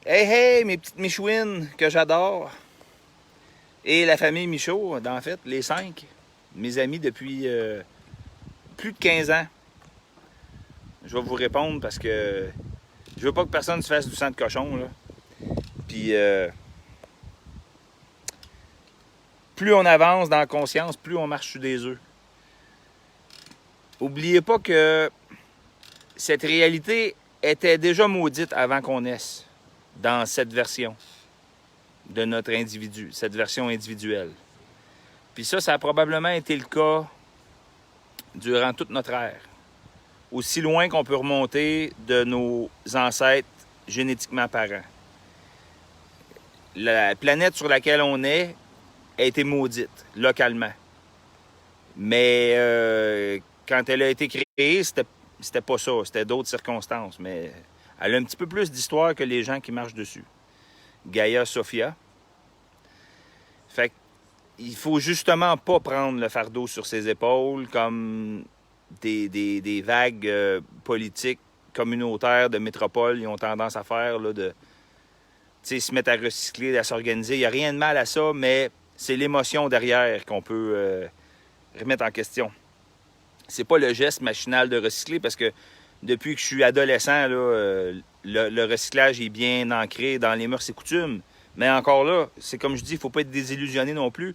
Hey, hey, mes petites Michouines que j'adore. Et la famille Michaud, en fait, les 5. Mes amis depuis plus de 15 ans. Je vais vous répondre parce que je veux pas que personne se fasse du sang de cochon, là. Puis, plus on avance dans la conscience, plus on marche sur des œufs. Oubliez pas que cette réalité était déjà maudite avant qu'on naisse dans cette version de notre individu, cette version individuelle. Puis ça a probablement été le cas durant toute notre ère. Aussi loin qu'on peut remonter de nos ancêtres génétiquement parents. La planète sur laquelle on est a été maudite, localement. Mais quand elle a été créée, c'était pas ça, c'était d'autres circonstances. Mais elle a un petit peu plus d'histoire que les gens qui marchent dessus. Gaia Sophia. Fait qu'il faut justement pas prendre le fardeau sur ses épaules comme des vagues politiques communautaires de métropole ils ont tendance à faire, là, de se mettre à recycler, à s'organiser. Il n'y a rien de mal à ça, mais c'est l'émotion derrière qu'on peut remettre en question. C'est pas le geste machinal de recycler, parce que depuis que je suis adolescent, là, le recyclage est bien ancré dans les mœurs et coutumes. Mais encore là, c'est comme je dis, il ne faut pas être désillusionné non plus.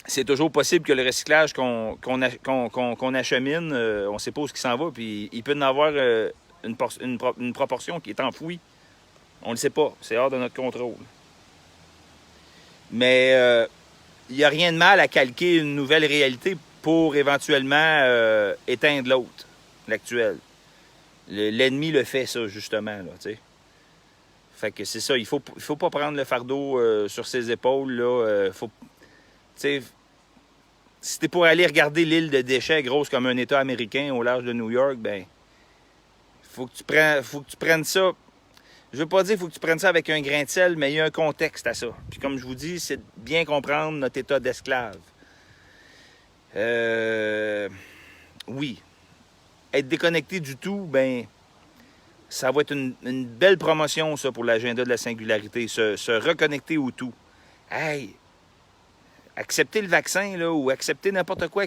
C'est toujours possible que le recyclage qu'on achemine, on ne sait pas où il s'en va, puis il peut y en avoir une proportion qui est enfouie. On ne le sait pas, c'est hors de notre contrôle. Mais il n'y a rien de mal à calquer une nouvelle réalité pour éventuellement éteindre l'autre, l'actuel. L'ennemi le fait, ça, justement, là, tu sais. Fait que c'est ça, il faut pas prendre le fardeau sur ses épaules, là. Si t'es pour aller regarder l'île de déchets grosse comme un État américain au large de New York, ben, faut que tu prennes ça. Je veux pas dire qu'il faut que tu prennes ça avec un grain de sel, mais il y a un contexte à ça. Puis comme je vous dis, c'est de bien comprendre notre état d'esclave. Oui. Être déconnecté du tout, ben, ça va être une belle promotion, ça, pour l'agenda de la singularité. Se reconnecter au tout. Hey! Accepter le vaccin, là, ou accepter n'importe quoi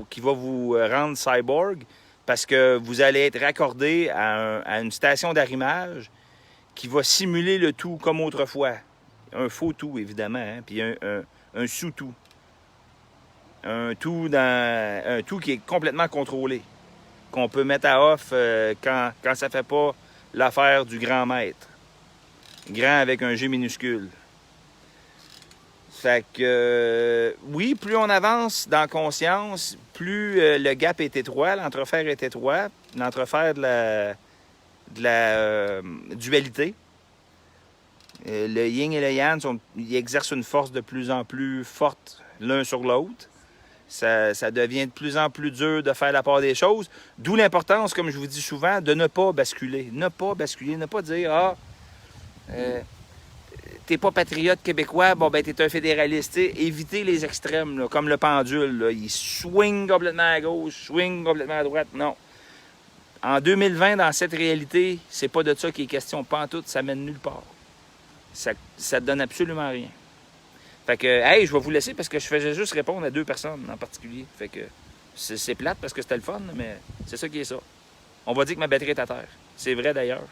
qui va vous rendre cyborg, parce que vous allez être raccordé à une station d'arrimage qui va simuler le tout comme autrefois. Un faux tout, évidemment, hein, puis un sous-tout. Un tout qui est complètement contrôlé, qu'on peut mettre à off quand ça fait pas l'affaire du grand maître. Grand avec un G minuscule. Fait que, oui, plus on avance dans la conscience, plus le gap est étroit, l'entrefer est étroit, l'entrefer de la dualité. Le yin et le yang, ils exercent une force de plus en plus forte l'un sur l'autre. Ça devient de plus en plus dur de faire la part des choses. D'où l'importance, comme je vous dis souvent, de ne pas basculer. Ne pas basculer, ne pas dire t'es pas patriote québécois, bon ben t'es un fédéraliste. T'sais. Évitez les extrêmes, là, comme le pendule. Là. Il swing complètement à gauche, swing complètement à droite. Non. En 2020, dans cette réalité, c'est pas de ça qu'il est question. Pantoute, ça mène nulle part. Ça te donne absolument rien. Fait que, hey, je vais vous laisser parce que je faisais juste répondre à 2 personnes en particulier. Fait que c'est plate parce que c'était le fun, mais c'est ça qui est ça. On va dire que ma batterie est à terre. C'est vrai d'ailleurs.